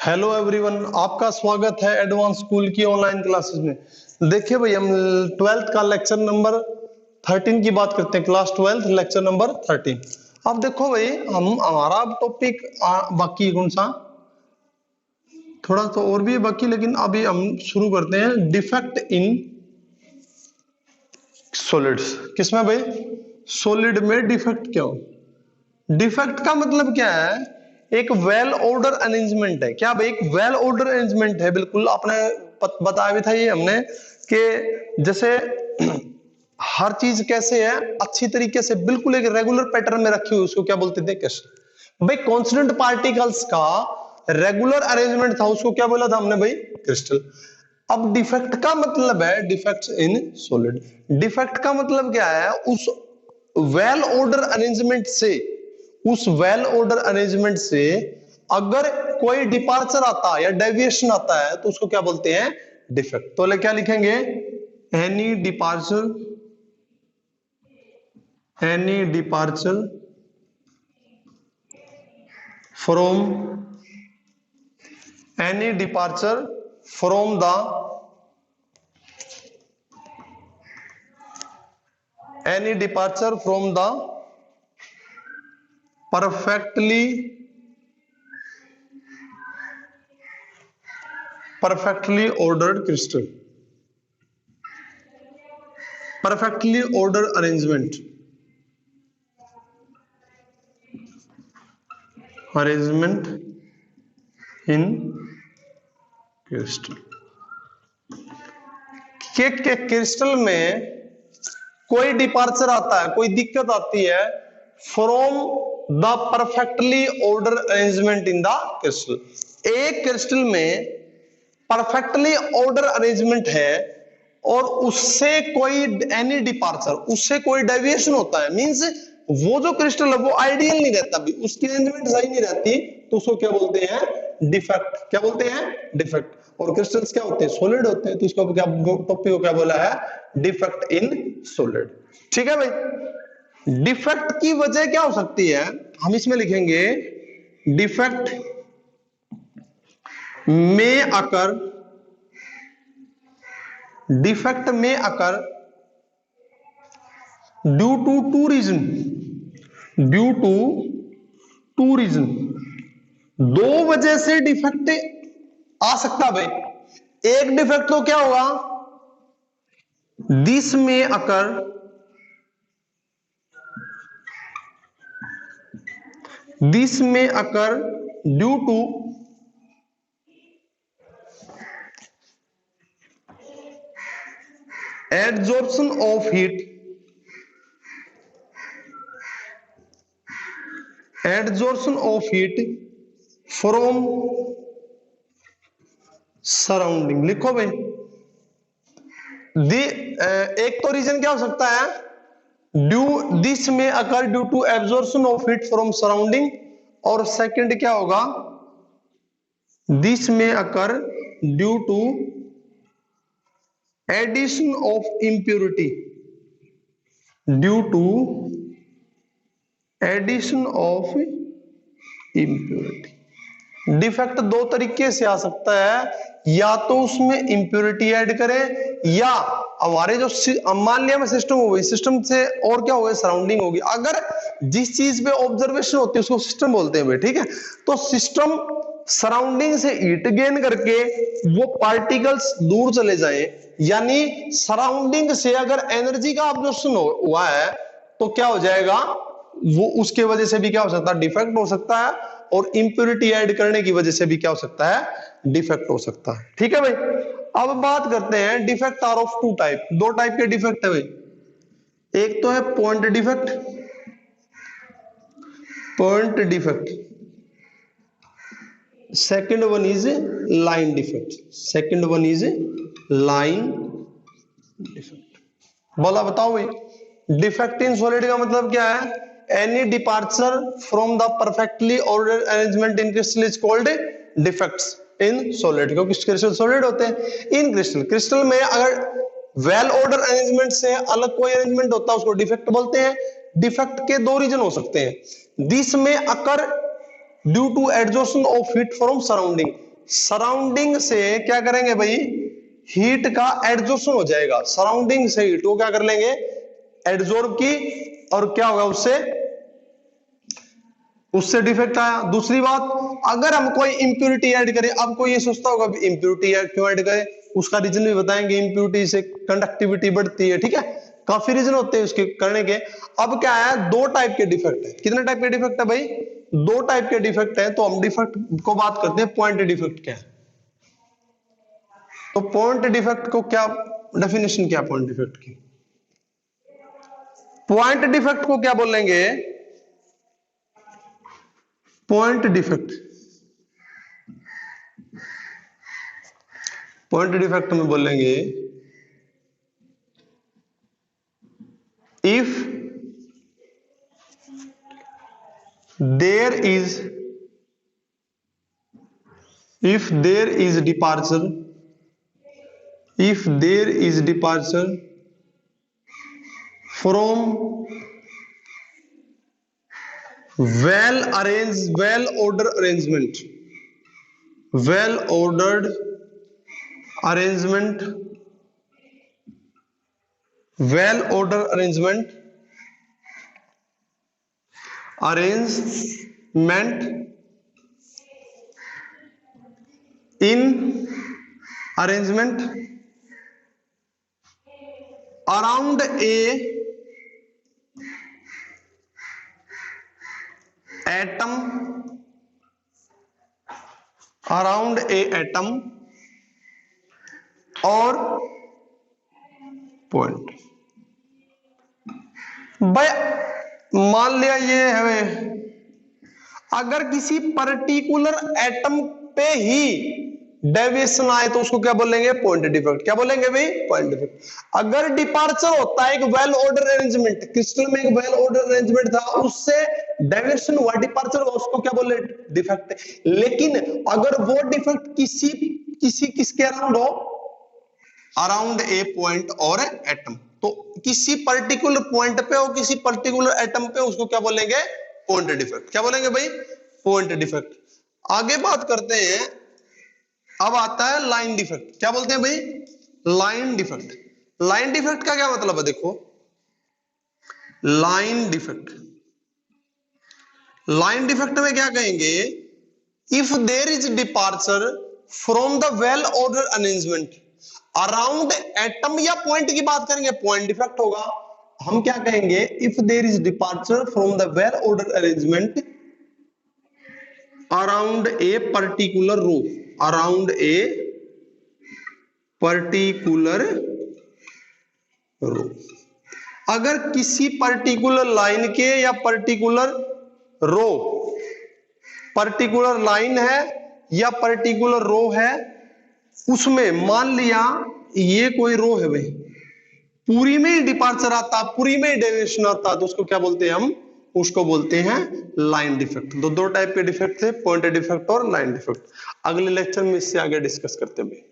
Hello everyone, आपका स्वागत है एडवांस स्कूल की ऑनलाइन क्लासेस में। देखिए भाई, हम 12th का लेक्चर नंबर 13 की बात करते हैं। Class 12 lecture number 13। अब देखो भाई, हम हमारा टॉपिक बाकी कौन सा, थोड़ा तो और भी है बाकी, लेकिन अभी हम शुरू करते हैं डिफेक्ट इन सॉलिड्स। किसमें भाई? सॉलिड में डिफेक्ट क्या हो। डिफेक्ट का मतलब क्या है? एक वेल ऑर्डर अरेंजमेंट है। क्या भाई? एक वेल ऑर्डर अरेंजमेंट है। बिल्कुल आपने बताया भी था ये हमने, कि जैसे हर चीज कैसे है, अच्छी तरीके से बिल्कुल एक रेगुलर पैटर्न में रखी हुई, उसको क्या बोलते थे? क्रिस्टल। भाई कॉन्स्टेंट पार्टिकल्स का रेगुलर अरेंजमेंट था, उसको क्या बोला था हमने भाई? क्रिस्टल। अब डिफेक्ट का मतलब है डिफेक्ट्स इन सॉलिड। डिफेक्ट का मतलब क्या है? उस वेल ऑर्डर अरेंजमेंट से, उस वेल ऑर्डर अरेंजमेंट से अगर कोई डिपार्चर आता है या डेविएशन आता है तो उसको क्या बोलते हैं? डिफेक्ट। तो क्या लिखेंगे? Any departure from the perfectly ordered crystal, perfectly ordered arrangement in crystal। के क्रिस्टल में कोई डिपार्चर आता है, कोई दिक्कत आती है, from the perfectly order arrangement in the crystal. एक क्रिस्टल में परफेक्टली ऑर्डर अरेंजमेंट है और उससे कोई एनी डिपार्चर, उससे कोई डेविएशन होता है, मींस वो जो क्रिस्टल है वो आइडियल नहीं रहता, भी उसकी अरेंजमेंट सही नहीं रहती, तो उसको क्या बोलते हैं? डिफेक्ट। क्या बोलते हैं? डिफेक्ट। और क्रिस्टल्स क्या होते हैं? सॉलिड होते हैं, तो इसको क्या, टॉपिक को क्या बोला है? Defect in solid. ठीक है भाई। डिफेक्ट की वजह क्या हो सकती है? हम इसमें लिखेंगे defect may occur, defect may occur due to two reason, due to two reason. दो वजह से डिफेक्ट आ सकता भाई। एक डिफेक्ट तो क्या होगा? This may occur due to adsorption of heat, adsorption of heat from surrounding। लिखो भाई, एक तो रीजन क्या हो सकता है? This may occur due to absorption of heat from surrounding, और सेकंड क्या होगा? This may occur due to addition of impurity, due to addition of impurity. Defect दो तरीके से आ सकता है, या तो उसमें इंप्योरिटी ऐड करें, या हमारे जो मान लिया मैं सिस्टम हो गई, सिस्टम से और क्या हो गया? सराउंडिंग होगी। अगर जिस चीज पे ऑब्जर्वेशन होती है उसको सिस्टम बोलते हैं भाई, ठीक है। तो सिस्टम सराउंडिंग से हीट गेन करके वो पार्टिकल्स दूर चले जाए, यानी सराउंडिंग से अगर एनर्जी का ऑब्जर्वेशन हुआ है तो क्या हो जाएगा? वो उसके वजह से भी क्या हो सकता है? डिफेक्ट हो सकता है। और इंप्योरिटी ऐड करने की वजह से भी क्या हो सकता है? डिफेक्ट हो सकता है। ठीक है भाई। अब बात करते हैं defect are of two type. दो टाइप के डिफेक्ट है भाई। एक तो है point defect, point defect. Second one is line defect, second one is line defect. बोला, बताओ भाई, डिफेक्ट इन सॉलिड का मतलब क्या है? Any departure from the perfectly ordered arrangement in crystal is called defects in solid, क्योंकि crystal solid होते हैं। इन क्रिस्टल, क्रिस्टल में अगर वेल ऑर्डर अरेंजमेंट से अलग कोई अरेंजमेंट होता है उसको डिफेक्ट बोलते हैं। डिफेक्ट के दो रीजन हो सकते हैं। This may occur due to adsorption of heat from surrounding, surrounding से क्या करेंगे भाई, हीट का एडजॉर्प्शन हो जाएगा, सराउंडिंग से हीट को क्या कर लेंगे, एडजॉर्ब की, और क्या होगा उससे डिफेक्ट आया। दूसरी बात, अगर हम कोई इंप्योरिटी ऐड करें, अब कोई ये सोचता होगा इंप्योरिटी क्यों ऐड करें, उसका रीजन भी बताएंगे। इंप्योरिटी से कंडक्टिविटी बढ़ती है, ठीक है, काफी रीजन होते हैं उसके करने के। अब क्या है, दो टाइप के डिफेक्ट है। कितने टाइप के डिफेक्ट है भाई, दो टाइप के डिफेक्ट है। तो हम डिफेक्ट को बात करते हैं, पॉइंट डिफेक्ट क्या है। तो पॉइंट डिफेक्ट को क्या डेफिनेशन क्या पॉइंट डिफेक्ट की, पॉइंट डिफेक्ट को क्या बोलेंगे, पॉइंट डिफेक्ट, पॉइंट डिफेक्ट में बोलेंगे if there is departure, if there is departure from well ordered arrangement, well ordered arrangement around a atom और पॉइंट। भाई मान लिया ये है, अगर किसी पर्टिकुलर एटम पे ही डेविएशन आए तो उसको क्या बोलेंगे, पॉइंट डिफेक्ट। क्या बोलेंगे भाई, पॉइंट डिफेक्ट। अगर डिपार्चर होता है एक वेल ऑर्डर अरेंजमेंट, क्रिस्टल में एक वेल ऑर्डर अरेंजमेंट था, उससे डेविएशन हुआ, डिपार्चर हुआ, उसको क्या बोले, डिफेक्ट। लेकिन अगर वो डिफेक्ट किसके अराउंड हो, अराउंड ए पॉइंट और एटम, तो किसी पर्टिकुलर पॉइंट पे और किसी पर्टिकुलर एटम पे, उसको क्या बोलेंगे, पॉइंट डिफेक्ट। क्या बोलेंगे भाई, पॉइंट डिफेक्ट। आगे बात करते हैं, अब आता है लाइन डिफेक्ट। क्या बोलते हैं भाई, लाइन डिफेक्ट। लाइन डिफेक्ट का क्या मतलब है, देखो लाइन डिफेक्ट में क्या कहेंगे, if there is departure from the well order arrangement around atom या पॉइंट की बात करेंगे, पॉइंट डिफेक्ट होगा। हम क्या कहेंगे, if there is departure from the well order arrangement around a particular row, around a particular row. अगर किसी पर्टिकुलर लाइन के या पर्टिकुलर रो, पर्टिकुलर लाइन है या पर्टिकुलर रो है, उसमें मान लिया ये कोई रो है भाई, पूरी में ही डिपार्चर आता, पूरी में ही डेविएशन आता, तो उसको क्या बोलते हैं, हम उसको बोलते हैं लाइन डिफेक्ट। दो टाइप के डिफेक्ट थे, पॉइंट डिफेक्ट और लाइन डिफेक्ट। अगले लेक्चर में इससे आगे डिस्कस करते हैं।